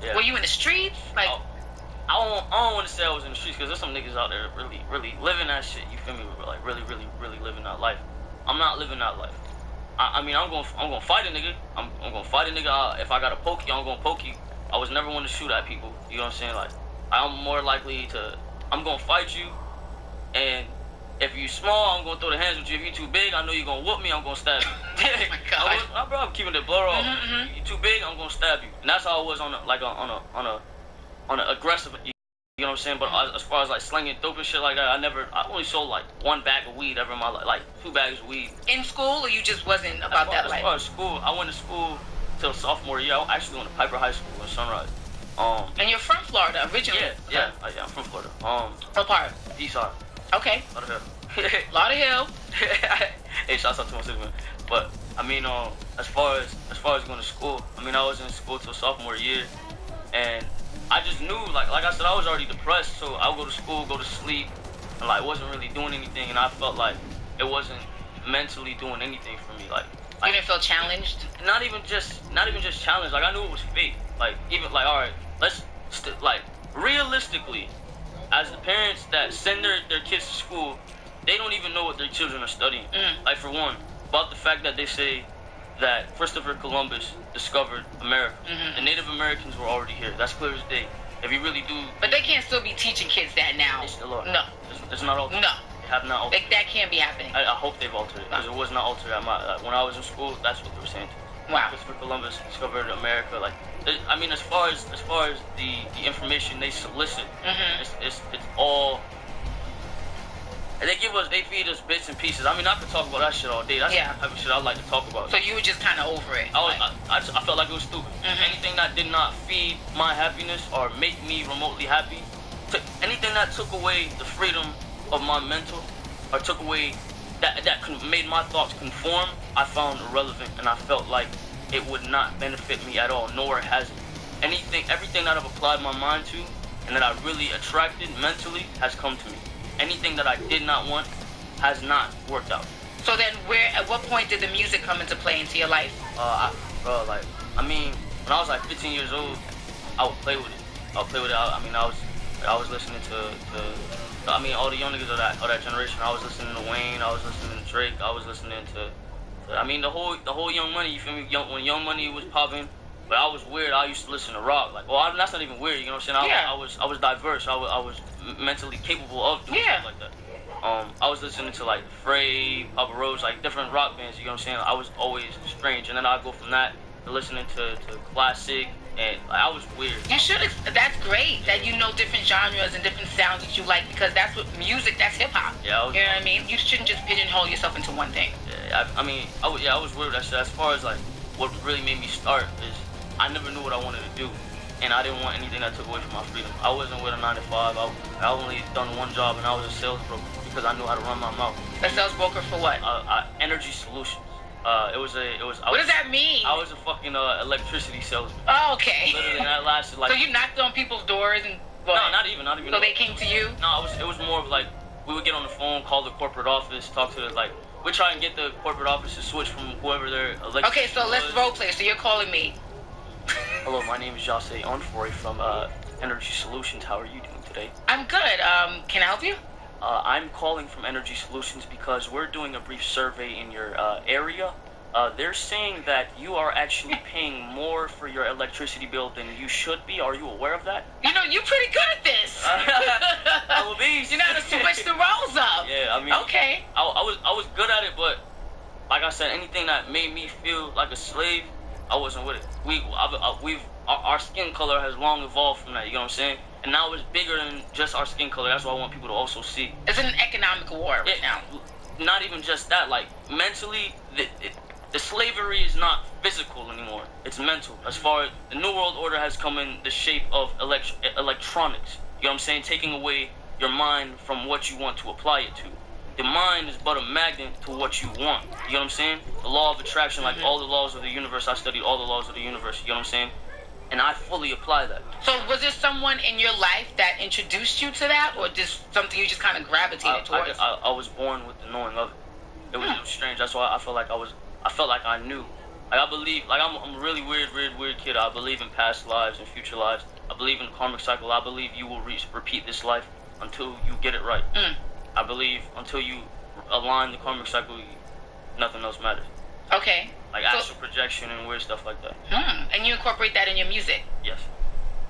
Yeah. Were you in the streets? Like, I don't want to say I was in the streets because there's some niggas out there really living that shit. You feel me? Like really living that life. I'm not living that life. I mean, I'm gonna fight a nigga. I'm gonna fight a nigga. If I got to poke you, I'm gonna poke you. I was never one to shoot at people. You know what I'm saying? Like, I'm more likely to. I'm gonna fight you, and if you small, I'm gonna throw the hands with you. If you too big, I know you're gonna whoop me. I'm gonna stab you. oh my god, I'm keeping the blood off. You too big, I'm gonna stab you. And that's how I was on a aggressive. You know what I'm saying? But as far as like slinging dope and shit like that, I only sold like 1 bag of weed ever in my life, like 2 bags of weed. In school, or you just wasn't about that life? As far as school, I went to school till sophomore year. I actually went to Piper High School in Sunrise. And you're from Florida originally? Yeah, I'm from Florida. What part? East side. Okay. Lauderhill. Hey, shouts out to my city, man. But I mean, as far as going to school, I mean, I was in school till sophomore year, and I just knew, like I said, I was already depressed, so I would go to school, go to sleep, and like wasn't really doing anything, and I felt like it wasn't mentally doing anything for me. Like you didn't feel challenged? Not even just challenged. Like I knew it was fake. Like even like, all right, let's like realistically, as the parents that send their kids to school, they don't even know what their children are studying. Like for one, about the fact that they say that Christopher Columbus discovered America. The Native Americans were already here. That's clear as day. If you really do... But they can't still be teaching kids that now. They still are. No. It's not altered. No. They have not altered. That can't be happening. I hope they've altered it, because it was not altered at my... when I was in school, that's what they were saying to me. Wow. Christopher Columbus discovered America. Like, I mean, as far as the information they solicit, it's all... They feed us bits and pieces. I mean, I could talk about that shit all day. That's the type of shit I like to talk about. So you were just kind of over it? I felt like it was stupid. Anything that did not feed my happiness or make me remotely happy, anything that took away the freedom of my mental, or took away that made my thoughts conform, I found irrelevant, and I felt like it would not benefit me at all, nor has it. Everything that I've applied my mind to, and that I really attracted mentally, has come to me. Anything that I did not want has not worked out. So then, at what point did the music come into play into your life? I mean, when I was like 15 years old, I would play with it. I was listening to all the young niggas of that generation. I was listening to Wayne. I was listening to Drake. I was listening to the whole Young Money. You feel me? When Young Money was popping. But I was weird. I used to listen to rock. Like, well, that's not even weird. You know what I'm saying? I was diverse. I was mentally capable of doing stuff like that. I was listening to like Frey, Papa Roach, like different rock bands. You know what I'm saying? I was always strange, and then I go from that to listening to classic, and like, I was weird. You should. That's great that you know different genres and different sounds that you like, because that's what music. That's hip hop. Yeah. You know what I mean? You shouldn't just pigeonhole yourself into one thing. Yeah. I was weird with that shit. As far as like what really made me start is, I never knew what I wanted to do, and I didn't want anything that took away from my freedom. I wasn't with a 9 to 5. I only done one job, and I was a sales broker because I knew how to run my mouth. A sales broker for what? Energy Solutions. What does that mean? I was a fucking electricity salesman. Oh, okay. Literally, that lasted like. So you knocked on people's doors and. What? No, not even. So they came to you? No, it was more of like we would get on the phone, call the corporate office, talk to we try and get the corporate office to switch from whoever their electricity. Okay, so let's role play. So you're calling me. Hello, my name is Jose Onfoy from Energy Solutions. How are you doing today? I'm good. Can I help you? I'm calling from Energy Solutions because we're doing a brief survey in your area. They're saying that you are actually paying more for your electricity bill than you should be. Are you aware of that? You know, you're pretty good at this. I will be. You know how to switch the roles up. Yeah, I mean. Okay. I was good at it, but like I said, anything that made me feel like a slave, I wasn't with it. Our skin color has long evolved from that. You know what I'm saying? And now it's bigger than just our skin color. That's what I want people to also see. It's an economic war right now. Not even just that. Like mentally, the slavery is not physical anymore. It's mental. As far as the New World Order has come in the shape of electronics. You know what I'm saying? Taking away your mind from what you want to apply it to. The mind is but a magnet to what you want. You know what I'm saying? The law of attraction, like all the laws of the universe. I studied all the laws of the universe. You know what I'm saying? And I fully apply that. So was there someone in your life that introduced you to that, or just something you just kind of gravitated towards? I was born with the knowing of it. It was strange. That's why I felt like I knew Like, I believe, like, I'm a really weird kid. I believe in past lives and future lives. I believe in the karmic cycle. I believe you will repeat this life until you get it right. I believe until you align the karmic cycle, nothing else matters. Okay. Like astral projection and weird stuff like that. And you incorporate that in your music? Yes.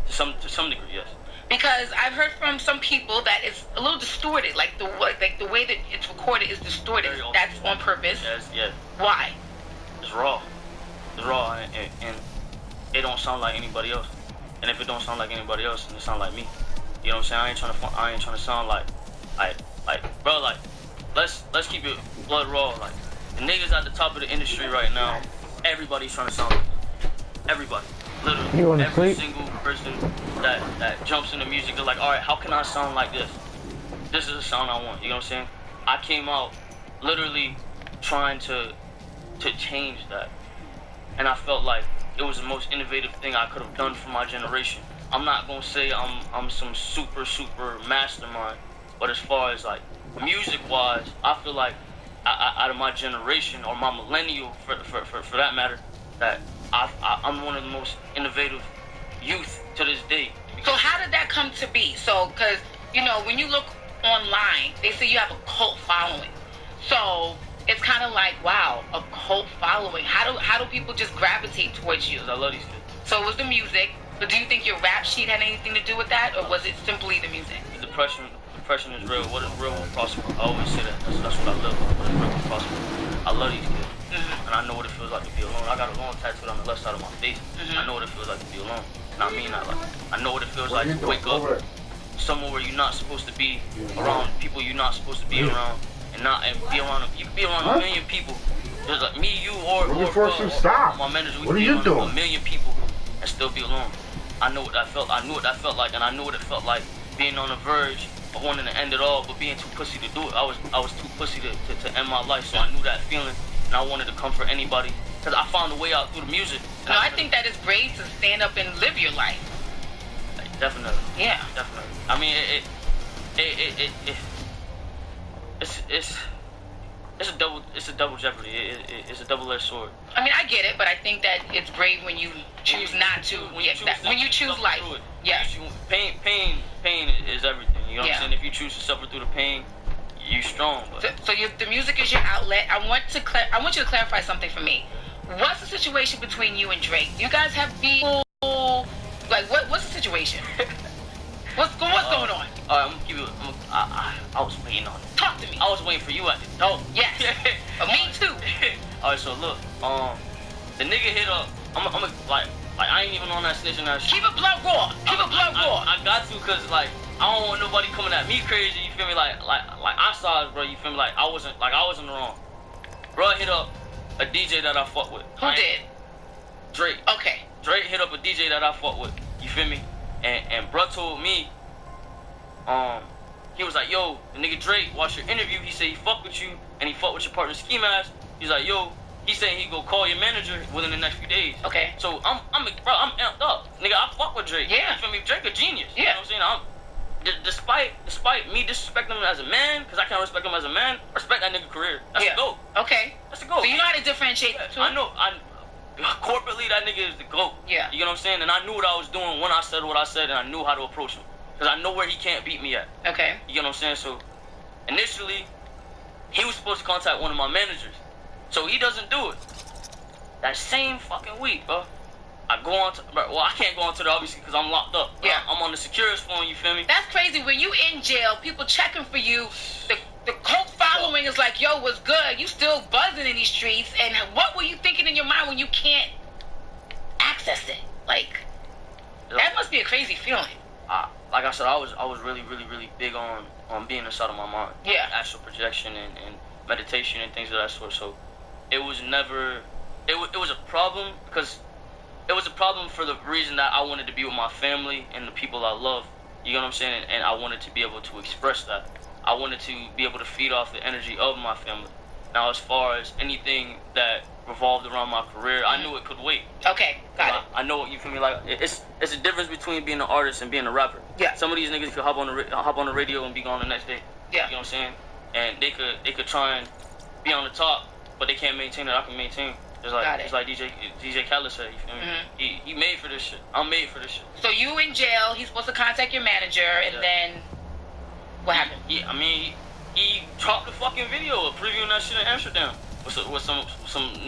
To some degree, yes. Because I've heard from some people that it's a little distorted. Like the way that it's recorded is distorted. That's on purpose. Yes, yes. Why? It's raw. It's raw, and it don't sound like anybody else. And if it don't sound like anybody else, then it sound like me. You know what I'm saying? I ain't trying to sound like, bro, like, let's keep it blood raw. Like, the niggas at the top of the industry right now, everybody's trying to sound like me. Everybody. Literally. Every single person that jumps into music is like, alright, how can I sound like this? This is the sound I want. You know what I'm saying? I came out literally trying to change that. And I felt like it was the most innovative thing I could have done for my generation. I'm not gonna say I'm some super mastermind, but as far as like music wise, I feel like out of my generation or my millennial for that matter, that I'm one of the most innovative youth to this day. So how did that come to be? So, because you know, when you look online, they say you have a cult following. So it's kind of like, wow, a cult following. How do people just gravitate towards you? I love these kids. So it was the music. But do you think your rap sheet had anything to do with that, or was it simply the music? The depression is real. What is real will prosper. I always say that. That's what I live for. What is real will prosper. I love these kids. And I know what it feels like to be alone. I got a alone tattooed on the left side of my face. I know what it feels like to be alone. And I mean that. Like, I know what it feels like to wake up somewhere where you're not supposed to be, around people you're not supposed to be around, and be around them. You can be around a million people. There's like me, you, or my manager. We can be around a million people and still be alone. I know what that felt. I knew what that felt like, and I knew what it felt like being on the verge of wanting to end it all, but being too pussy to do it. I was too pussy to end my life, so I knew that feeling, and I wanted to comfort anybody, because I found a way out through the music. No, I think that it's brave to stand up and live your life. Definitely. Yeah. Definitely. I mean, it's a double jeopardy. It's a double-edged sword. I mean, I get it, but I think that it's brave when you choose not to. When you choose life. Yeah. Pain is everything. You know what I'm saying? If you choose to suffer through the pain, you strong. But. So the music is your outlet. I want you to clarify something for me. What's the situation between you and Drake? You guys have people like what's the situation? What's going on? Alright, I'm gonna give you. I was waiting on it. Talk to me. I was waiting for you at the door. Yes. Me too. Alright, so look, the nigga hit up. I'm like I ain't even on that snitching that shit. Keep it blunt raw. Keep it blunt raw. I got to, cause like I don't want nobody coming at me crazy. You feel me? Like I saw it, bro. You feel me? Like I wasn't wrong. Bro hit up a DJ that I fuck with. Who did? Drake. Okay. Drake hit up a DJ that I fuck with. You feel me? And bro told me, he was like, yo, the nigga Drake watched your interview. He said he fuck with you and he fuck with your partner Ski Mask. He's like, yo, he saying he go call your manager within the next few days. Okay. So I'm amped up. Nigga, I fuck with Drake. Yeah. You feel me? Drake a genius. Yeah. You know what I'm saying? Despite me disrespecting him as a man, because I can't respect him as a man, respect that nigga career. That's the GOAT. Okay. That's the GOAT. So you know how to differentiate the two? I know. Corporately, that nigga is the GOAT. Yeah. You know what I'm saying? And I knew what I was doing when I said what I said, and I knew how to approach him. Because I know where he can't beat me at. Okay. You know what I'm saying? So, initially, he was supposed to contact one of my managers. So he doesn't do it. That same fucking week, bro, I go on to, well, I can't go on to there obviously because I'm locked up. Yeah. I'm on the securest phone, you feel me? That's crazy. When you in jail, people checking for you. The cult following is like, yo, what's good? You still buzzing in these streets. And what were you thinking in your mind when you can't access it? Like, that must be a crazy feeling. Like I said, I was really big on being inside of my mind. Yeah. Astral projection and meditation and things of that sort. So it was never, it was a problem because it was a problem for the reason that I wanted to be with my family and the people I love. You know what I'm saying? And I wanted to be able to express that. I wanted to be able to feed off the energy of my family. Now, as far as anything that revolved around my career, I knew it could wait. Okay, got it. I know, you feel me? Like it's a difference between being an artist and being a rapper. Yeah. Some of these niggas could hop on the radio and be gone the next day. Yeah. You know what I'm saying? And they could try and be on the top, but they can't maintain it. I can maintain. It's like DJ Khaled said. You feel me? Mm-hmm. He made for this shit. I'm made for this shit. So you in jail? He's supposed to contact your manager, and then what happened? He dropped the fucking video of previewing that shit in Amsterdam with some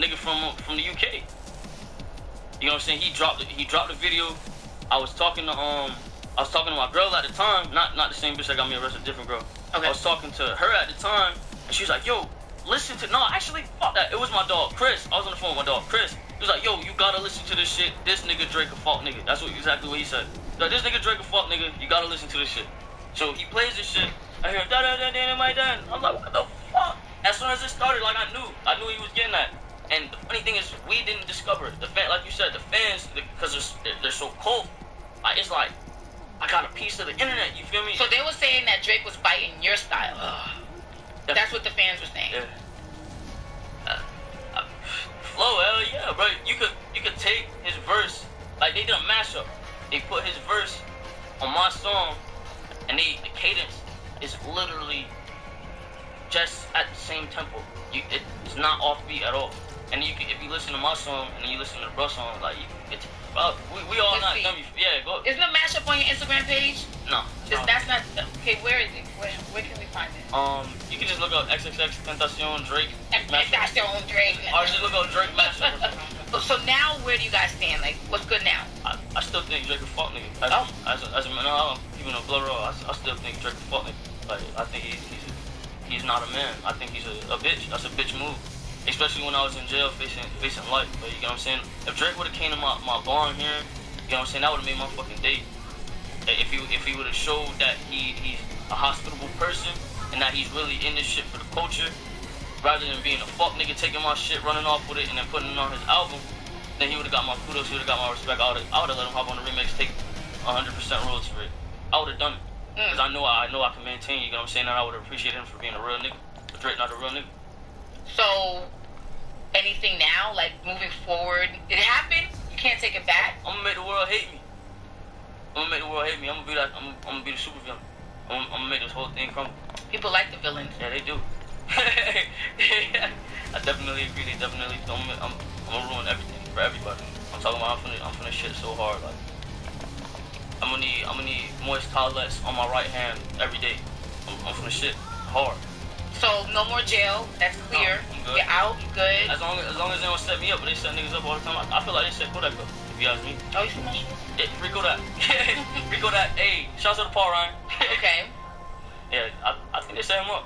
nigga from the UK. You know what I'm saying? He dropped the video. I was talking to my girl at the time, not the same bitch that got me arrested, different girl. Okay. I was talking to her at the time, and she was like, "Yo, listen to actually, fuck that. It was my dog, Chris. I was on the phone with my dog, Chris. He was like, yo, you gotta listen to this shit. This nigga Drake a fuck nigga. That's exactly what he said. Like, this nigga Drake a fuck nigga. You gotta listen to this shit. So he plays this shit. I hear da da da da my dad. I'm like, what the fuck? As soon as it started, like I knew he was getting that. And the funny thing is, we didn't discover it. Like you said, the fans, because they're so cold. It's like, I got a piece of the internet. You feel me? So they were saying that Drake was fighting your style. That's what the fans were saying. Yeah. Flow, hell yeah, bro. You could take his verse, like they did a mashup. They put his verse on my song, and the cadence is literally just at the same tempo. It's not offbeat at all. And if you listen to my song and then you listen to the bro song, like it's we all not dumb. Yeah, go. Isn't the mashup on your Instagram page? No. That's not okay. Where is it? Where can we find it? You can just look up XXX Tentacion Drake. Tentacion Drake. Or just look up Drake mashup. So now, where do you guys stand? Like, what's good now? I still think Drake a fuck nigga. As a man, I don't keep no blood raw. I still think Drake a fuck nigga. Like, I think he's not a man. I think he's a bitch. That's a bitch move. Especially when I was in jail facing life. But you know what I'm saying? If Drake would have came to my barn here, you know what I'm saying, that would have made my fucking day. If he would have showed that he's a hospitable person and that he's really in this shit for the culture, rather than being a fuck nigga taking my shit, running off with it, and then putting it on his album, then he would have got my kudos, he would have got my respect. I would have let him hop on the remix, take 100% royalties for it. I would have done it. Because I know I can maintain, you know what I'm saying, and I would appreciate him for being a real nigga. But Drake not a real nigga. So, anything now, like moving forward, it happened, you can't take it back? I'm gonna make the world hate me. I'm gonna be the super villain. I'm gonna make this whole thing crumble. People like the villains. Yeah, they do. I definitely agree. They definitely do. I'm gonna ruin everything for everybody. I'm talking about I'm finna shit so hard. Like I'm gonna need moist towelettes on my right hand every day. I'm finna shit hard. So no more jail. That's clear. I'm good. You're out. You good. As long as they don't set me up, but they set niggas up all the time. I feel like they set Kodak up. If you ask me. Oh, you see my shit? Rico that. Rico that. Hey, shout out to Paul Ryan. Okay. Yeah, I think they set him up.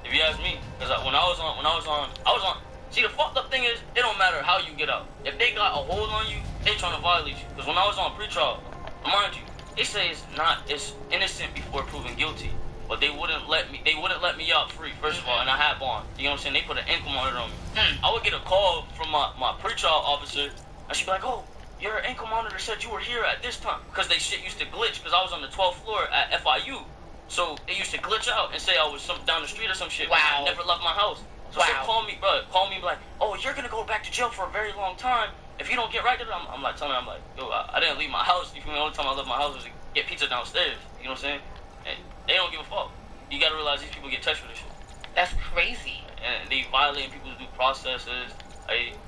If you ask me, because when I was on. See, the fucked up thing is, it don't matter how you get out. If they got a hold on you, they trying to violate you. Because when I was on pretrial, mind you, they say it's innocent before proven guilty. But they wouldn't let me out free, first of all, and I had bond. You know what I'm saying? They put an ankle monitor on me. I would get a call from my pretrial officer, and she'd be like, oh, your ankle monitor said you were here at this time. Because they shit used to glitch, because I was on the 12th floor at FIU. So it used to glitch out and say I was down the street or some shit. Wow. I never left my house. So wow. She call me like, oh, you're gonna go back to jail for a very long time if you don't get right to it. I'm like telling her, I'm like, yo, I didn't leave my house. You feel me? The only time I left my house was to get pizza downstairs. You know what I'm saying? And they don't give a fuck. You gotta realize these people get touched with this shit. That's crazy. And they violating people's due processes.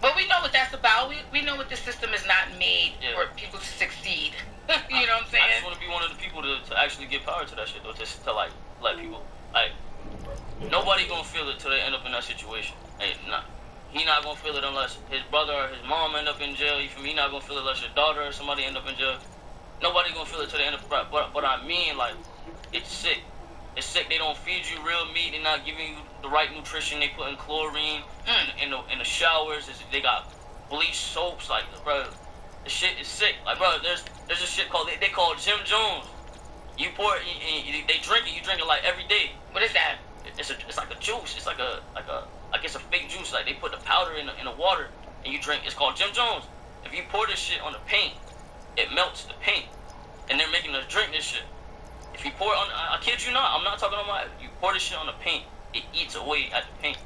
But we know what that's about. We know what this system is not made for people to succeed. You know what I'm saying? I just want to be one of the people to actually give power to that shit, though. To like let people, like, nobody gonna feel it till they end up in that situation. He not gonna feel it unless his brother or his mom end up in jail. You feel me? He not gonna feel it unless your daughter or somebody end up in jail. Nobody gonna feel it till they end up. But I mean, like, it's sick. It's sick. They don't feed you real meat. They're not giving you the right nutrition. They put in chlorine in the showers. They got bleach soaps. Like, bro, the shit is sick. Like, bro, there's a shit called they call Jim Jones. You pour it, they drink it. You drink it like every day. What is that? It's like a juice. It's like it's a fake juice. Like they put the powder in the water and you drink. It's called Jim Jones. If you pour this shit on the paint, it melts the paint, and they're making us drink this shit. If you pour it on, I kid you not, I'm not talking about you pour this shit on the paint, it eats away at the paint.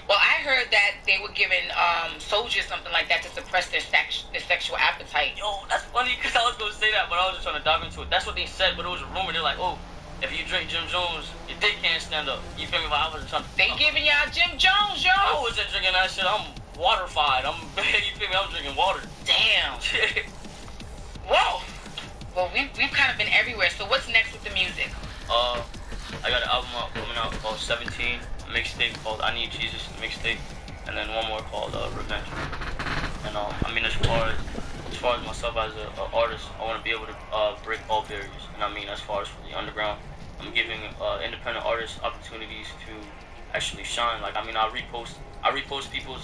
Well, I heard that they were giving soldiers something like that to suppress their sexual appetite. Yo, that's funny because I was going to say that, but I was just trying to dive into it. That's what they said, but it was a rumor. They're like, oh, if you drink Jim Jones, your dick can't stand up. You feel me? But I wasn't trying to... They giving y'all Jim Jones, yo! I wasn't drinking that shit. I'm waterified. You feel me? I'm drinking water. Damn. Whoa. Well, we've kind of been everywhere. So what's next with the music? I got an album coming out called 17, a mixtape called I Need Jesus, mixtape, and then one more called Revenge. And I mean, as far as myself as an artist, I want to be able to break all barriers. And I mean, as far as for the underground, I'm giving independent artists opportunities to actually shine. Like, I mean, I repost people's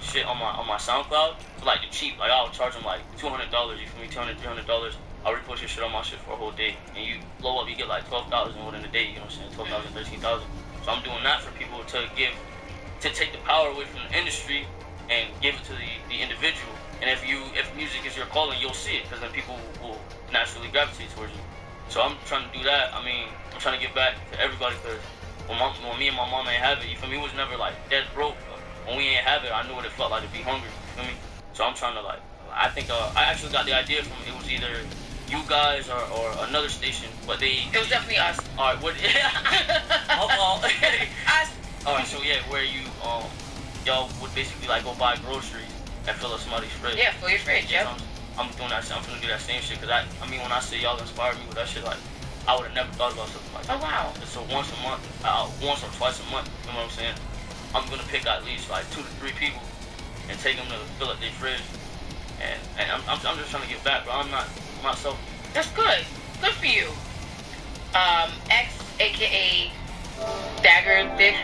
shit on my SoundCloud for like the cheap. Like, I'll charge them like $200. You feel me? $200, $300. I'll repost your shit on my shit for a whole day, and you blow up. You get like 12,000 within a day. You know what I'm saying? 12,000, 13,000. So I'm doing that for people to take the power away from the industry and give it to the individual. And if music is your calling, you'll see it, because then people will naturally gravitate towards you. So I'm trying to do that. I mean, I'm trying to give back to everybody, because when me and my mom ain't have it, you feel me? We was never like dead broke. When we ain't have it, I knew what it felt like to be hungry. You feel me? So I'm trying to I think I actually got the idea from, it was either you guys or another station, but It was definitely us. All right, what? Us. All right, so yeah, where y'all would basically like go buy groceries and fill up somebody's fridge. Yeah, fill your fridge. Yeah, Yep. I'm doing that. I'm gonna do that same shit, because I mean, when I say y'all inspired me with that shit, like, I would have never thought about something like that. Oh wow. So once a month, once or twice a month, you know what I'm saying? I'm gonna pick at least like 2 to 3 people and take them to fill up their fridge, and I'm just trying to give back, bro. I'm not selfish. That's good. Good for you. X, aka Dagger Dick.